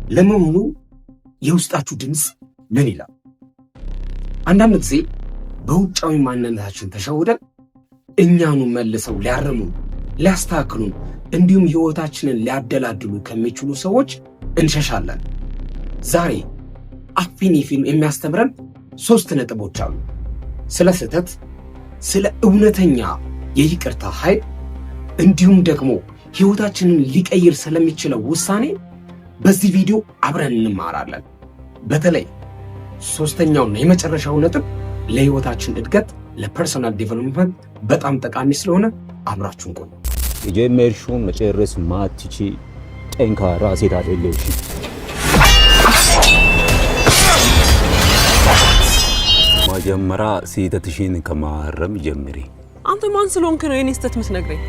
ለመሆኑ የውስጣችሁ ድምፅ ምን ይላል? አንዳንድ ጊዜ በውጫዊ ማንነታችን ተሸውደን እኛኑ መልሰው ሊያርሙን፣ ሊያስተካክሉን እንዲሁም ህይወታችንን ሊያደላድሉ ከሚችሉ ሰዎች እንሸሻለን። ዛሬ አፊኒ ፊልም የሚያስተምረን 3 ነጥቦች አሉ። ስለ ስህተት፣ ስለ እውነተኛ የይቅርታ ኃይል እንዲሁም ደግሞ ህይወታችንን ሊቀይር ስለሚችለው ውሳኔ በዚህ ቪዲዮ አብረን እንማራለን። በተለይ 3ኛውና የመጨረሻው ነጥብ ለህይወታችን እድገት ለፐርሰናል ዴቨሎፕመንት በጣም ጠቃሚ ስለሆነ አብራችሁን ቆዩ። የጀመርሽውን መጨረስ ማትቺ ጠንካራ ሴት አይደለሽ። መጀመሪያ ስህተትሽን ከማረም ጀምሪ። አንተ ማን ስለሆንክ ነው የኔ ስህተት የምትነግረኝ?